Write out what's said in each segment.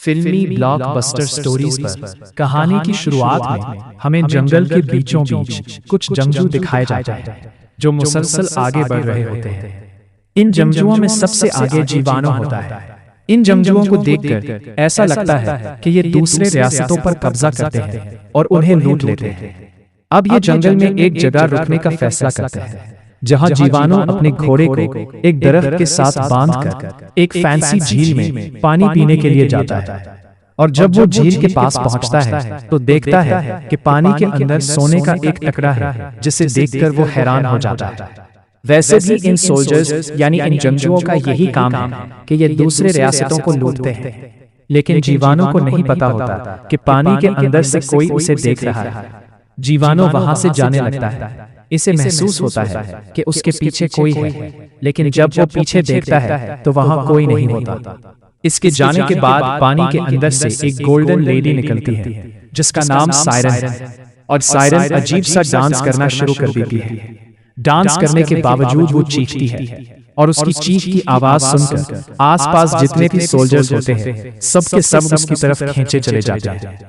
फिल्मी blockbuster stories पर कहानी की शुरुआत में हमें जंगल के बीचों बीच कुछ जंगजू दिखाए जाते हैं जो मुसलसल आगे बढ़ रहे होते हैं। इन जंगजुओं में सबसे आगे जीवाणु होता है। इन जंगजुओं को देखकर ऐसा लगता है कि ये दूसरे रियासतों पर कब्जा करते हैं और उन्हें लूट लेते हैं। अब ये जंगल में एक जगह रुकने का फैसला करते हैं जहां जीवाणु अपने घोड़े को एक दरख्त के साथ बांधकर एक फैंसी झील में पानी पीने के लिए जाता है। और जब वो झील के पास पहुंचता है तो देखता है कि पानी के अंदर सोने का एक टुकड़ा है जिसे देखकर वो हैरान हो जाता है। वैसे भी इन सोल्जर्स यानी इन जंगजुओं का यही काम है कि ये दूसरे रियासतों को लूटते हैं, लेकिन जीवाणु को नहीं पता होता कि पानी के अंदर से कोई उसे देख रहा है। जीवाणु वहां से जाने लगता है। इसे महसूस होता है कि उसके पीछे कोई है, लेकिन जब वो पीछे देखता है तो वहां कोई नहीं होता। इसके जाने के बाद पानी के अंदर से एक गोल्डन लेडी निकलती है जिसका नाम सायरन है। और सायरन अजीब सा डांस करना शुरू कर देती है। डांस करने के बावजूद वो चीखती है और उसकी चीख की आवाज सुनकर आसपास जितने भी सोल्जर्स होते हैं सब के सब उसकी तरफ खींचे चले जाते हैं।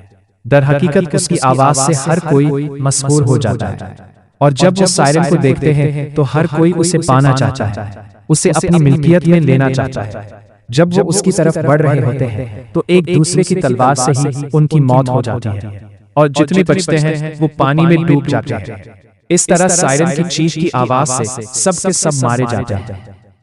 दर हकीकत उसकी आवाज से हर कोई मशहूर हो जाता है। और जब वो सायरन को देखते हैं तो हर कोई उसे पाना चाहता है, उसे अपनी मिल्कियत में लेना चाहता है। जब वो उसकी तरफ बढ़ रहे होते हैं तो एक दूसरे की तलवार से ही उनकी मौत हो जाती है और जितने बचते हैं वो पानी में डूब जाते हैं। इस तरह सायरन की चीख की आवाज से सब के सब मारे जाते हैं।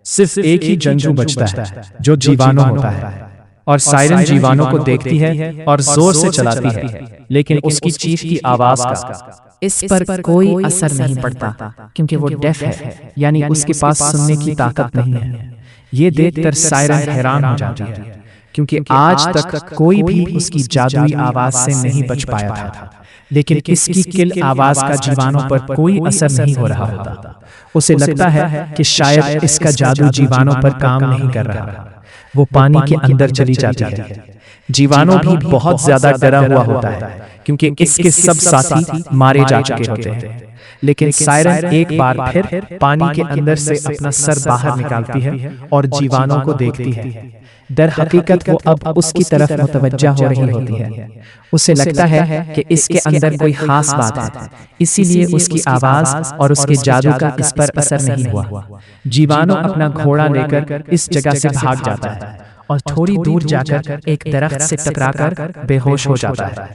सिर्फ एक ही जंगजू बचता है जो जीवाणु होता है। और सायरन जीवाणु को देखती है और जोर से चलाती है, लेकिन उसकी चीख की आवाज का इस पर कोई असर नहीं पड़ता क्योंकि वो डेफ है, यानी उसके पास सुनने की ताकत नहीं है। ये देखकर सायरन हैरान हो जाती है क्योंकि आज तक कोई भी उसकी जादुई आवाज से नहीं बच पाया था। लेकिन इसकी किल आवाज का जीवाणु पर कोई असर नहीं हो रहा होता। उसे लगता है कि शायद इसका जादू जीवाणु पर काम नहीं कर रहा। वो पानी के अंदर चली जाती है। जीवाणु भी बहुत ज्यादा डरा हुआ होता है क्योंकि इसके सब साथी मारे जा चुके होते हैं। लेकिन सायरन एक बार फिर पानी के अंदर से अपना सर बाहर निकालती है और जीवाणु को देखती है। दर हकीकत वो अब उसकी तरफ मुतवज्जा हो रही होती है। उसे लगता है कि इसके अंदर कोई खास बात है, इसीलिए उसकी आवाज और उसके जादू का इस पर असर नहीं हुआ। जीवाणु अपना घोड़ा लेकर इस जगह से भाग जाता है और थोड़ी दूर जाकर एक दरख्त से टकराकर बेहोश हो जाता है।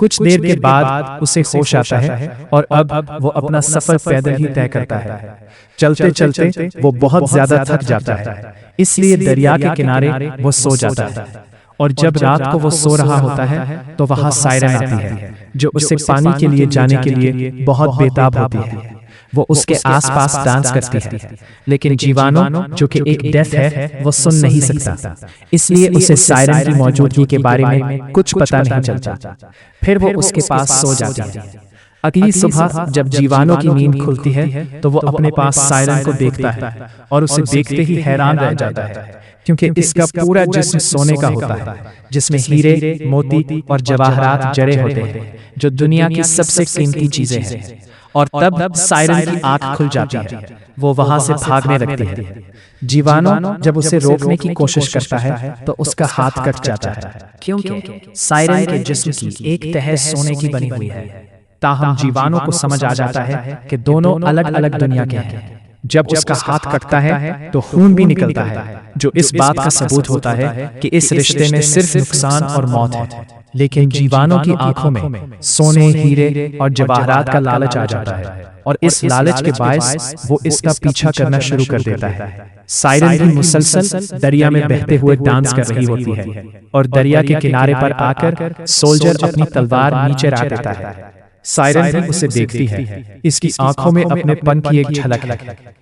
कुछ देर के बाद उसे होश आता है और अब वो अपना सफर पैदल ही तय करता है। चलते चलते वो बहुत ज्यादा थक जाता है, इसलिए दरिया के किनारे वो सो जाता है। और जब रात को वो सो रहा होता है तो वहां सायरन आती है जो उसे पानी के लिए जाने के लिए बहुत बेताब होती है। वो उसके आसपास डांस करती है, लेकिन जीवाणु जो कि एक डेफ है वो सुन नहीं सकता, इसलिए उसे सायरन की मौजूदगी के बारे में कुछ पता नहीं चलता। फिर वो उसके पास सो जाती है। अगली सुबह जब जीवाणु की नींद खुलती है तो वो अपने पास सायरन को देखता है और उसे देखते ही हैरान रह जाता है क्योंकि इसका पूरा जिस्म सोने का होता है जिसमें हीरे, मोती और जवाहरात जड़े होते हैं जो दुनिया की सबसे कीमती चीजें हैं। और तब सायरन की आंख खुल जाती है। वो वहां से भागने लगती है। जीवाणु जब उसे रोकने की कोशिश करता है तो उसका हाथ कट जाता है क्योंकि सायरन के जिस्म की एक तह सोने की बनी हुई है। ताहम जीवाणु को समझ आ जाता है कि दोनों अलग अलग दुनिया के हैं। जब उसका हाथ कटता है तो खून भी निकलता है, जो इस बात का सबूत होता है कि इस रिश्ते में सिर्फ नुकसान और मौत है। लेकिन जीवाणु की आंखों में सोने, हीरे और जवाहरात का लालच आ जाता है और इस लालच के बायस वो इसका पीछा करना शुरू कर देता है। सायरन भी मुसलसल दरिया में बहते हुए डांस कर रही होती है और दरिया के किनारे पर आकर सोल्जर अपनी तलवार नीचे रख देता है। सायरन भी उसे देखती है। इसकी आंखों में अपने पन की एक झलक है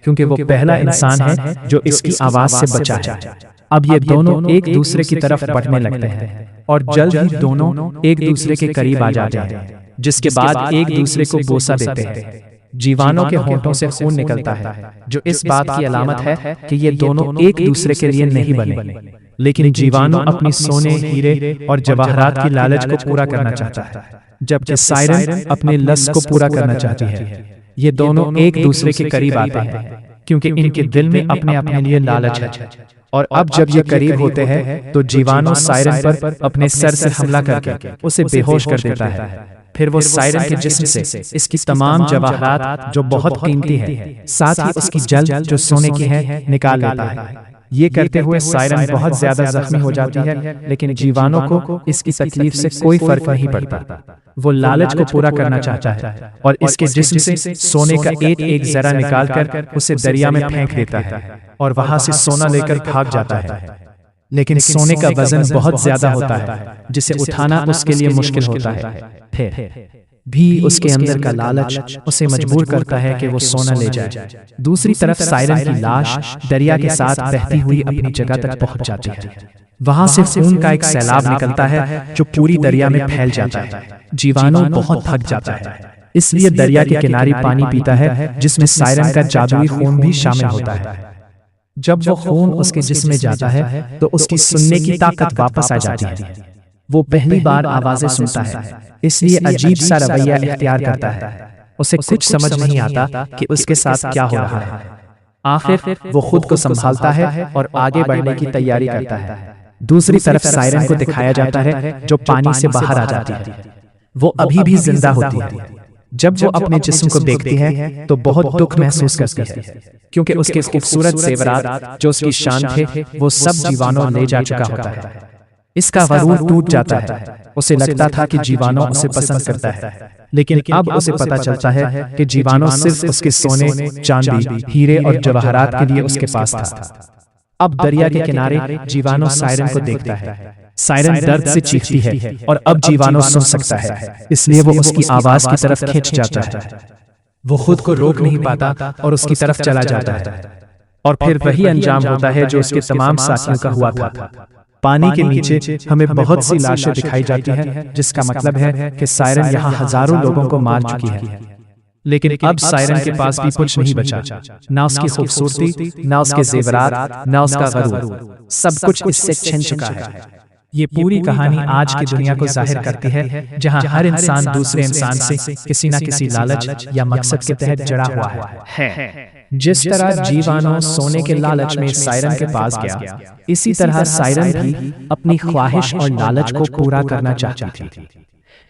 क्योंकि वो पहला इंसान है जो इसकी आवाज से बचा है। अब ये दोनों एक दूसरे की तरफ बढ़ने लगते हैं और जल्द ही दोनों एक दूसरे के करीब आ जाते हैं, जिसके बाद एक दूसरे को बोसा देते हैं। जीवाणु के होंठों से खून निकलता है जो इस बात की अलामत है कि ये दोनों एक दूसरे के लिए नहीं बने। लेकिन जीवाणु अपनी सोने, हीरे और जवाहरात की लालच को पूरा करना चाहता है, जबकि सायरन अपने लस्ट को पूरा करना चाहती है। ये दोनों एक दूसरे के करीब आते हैं, क्योंकि इनके दिल में अपने अपने लिए लालच है। और अब जब ये करीब होते हैं तो जीवाणु सायरन पर अपने सर से हमला करके उसे बेहोश कर देता है। फिर वो सायरन के जिस्म से इसकी तमाम जवाहरात जो बहुत कीमती है, साथ ही उसकी जल्द जो सोने की है, निकाल लेता है। ये करते हुए सायरन बहुत ज्यादा जख्मी हो जाती है, लेकिन जीवाणु को इसकी तकलीफ से कोई फर्क नहीं पड़ता। वो लालच को पूरा करना चाहता है और इसके जिस्म से सोने का एक एक जरा निकालकर उसे दरिया में फेंक देता है और वहां से सोना लेकर भाग जाता है। लेकिन सोने का वजन बहुत ज्यादा होता है, जिसे उठाना उसके लिए मुश्किल होता है। फिर भी उसके अंदर का लालच उसे मजबूर करता है कि वो सोना ले जाए। दूसरी तरफ सायरन की लाश दरिया के साथ बहती हुई अपनी जगह तक पहुंच जाती है। वहां से खून का एक सैलाब निकलता है जो पूरी दरिया में फैल जाता है। जीवाणु बहुत थक जाता है, इसलिए दरिया के किनारे पानी पीता है जिसमें सायरन का जादुई खून भी शामिल होता है। जब वो खून उसके जिस्म में जाता है तो उसकी सुनने की ताकत वापस आ जाती है। वो पहली बार आवाजें सुनता है, इसलिए अजीब सा रवैया इख्तियार करता है। उसे कुछ समझ नहीं आता कि उसके साथ क्या हो रहा है। आखिर वो खुद को संभालता है और आगे बढ़ने की तैयारी करता है। दूसरी तरफ सायरन को दिखाया जाता है जो पानी से बाहर आ जाती है। वो अभी भी जिंदा होती है। जब वो अपने जिस्म को देखती है तो बहुत दुख महसूस करती है, क्योंकि उसके खूबसूरत जेवरात जो उसकी शान थे वो सब जीवाणु ले जा चुका होता है। इसका गरूर टूट जाता है। उसे लगता था कि जीवाणु उसे पसंद करता है, लेकिन अब उसे पता चलता है कि जीवाणु सिर्फ उसके सोने, चांदी, हीरे और जवाहरात के लिए उसके पास था। अब दरिया के किनारे जीवाणु सायरन को देखता है। सायरन दर्द से चीखती है और अब जीवाणु सुन सकता है, इसलिए वो उसकी आवाज की तरफ खींच जाता है। वो खुद को रोक नहीं पाता और उसकी तरफ चला जाता है। और फिर वही अंजाम होता है जो उसके तमाम साथियों का हुआ था। पानी के नीचे हमें बहुत सी लाशें दिखाई जाती हैं, जिसका मतलब है कि सायरन यहाँ हजारों लोगों को मार चुकी है। लेकिन अब सायरन के पास भी कुछ नहीं बचा, ना उसकी खूबसूरती, ना उसके जेवरात, ना उसका गरूर, सब कुछ इससे छिन चुका है। ये पूरी कहानी आज की दुनिया को जाहिर करती है, जहां हर इंसान दूसरे इंसान से किसी न किसी लालच या मकसद के तहत जड़ा हुआ है। जिस तरह जीवाणु सोने के लालच में सायरन के पास गया, इसी तरह सायरन भी अपनी ख्वाहिश और लालच को पूरा करना चाहती थी।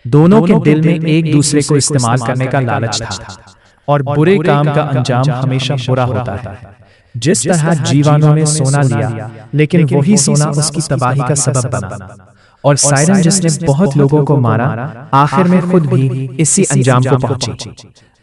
दोनों के दिल में एक दूसरे को इस्तेमाल करने का लालच था, और बुरे काम का अंजाम हमेशा बुरा होता है। जिस तरह जीवाणु ने सोना लिया, लेकिन वही सोना उसकी तबाही का सबब बना, और सायरन जिसने बहुत लोगों को मारा, आखिर में खुद भी इसी अंजाम को पहुंची।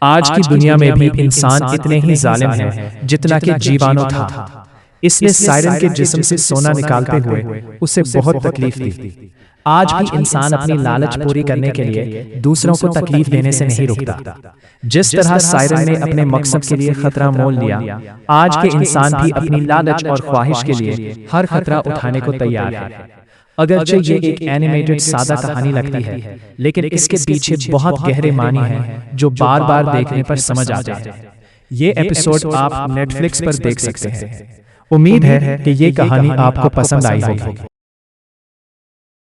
आज की दुनिया में भी इंसान इतने ही जालिम हैं जितना कि जीवाणु था। इसलिए सायरन के जिस्म से सोना निकालते हुए उसे बहुत तकलीफ थी। आज भी इंसान अपनी लालच पूरी करने के लिए दूसरों को तकलीफ देने से नहीं रुकता। जिस तरह सायरन ने अपने मकसद के लिए खतरा मोल लिया, आज के इंसान भी अपनी लालच और ख्वाहिश के लिए हर खतरा उठाने को तैयार है। अगरचे ये एक एनिमेटेड सादा कहानी लगती है, लेकिन इसके पीछे बहुत गहरे मानी हैं जो बार बार देखने पर समझ आ जाते हैं। ये एपिसोड आप नेटफ्लिक्स पर देख सकते हैं। उम्मीद है कि ये कहानी आपको पसंद आई होगी।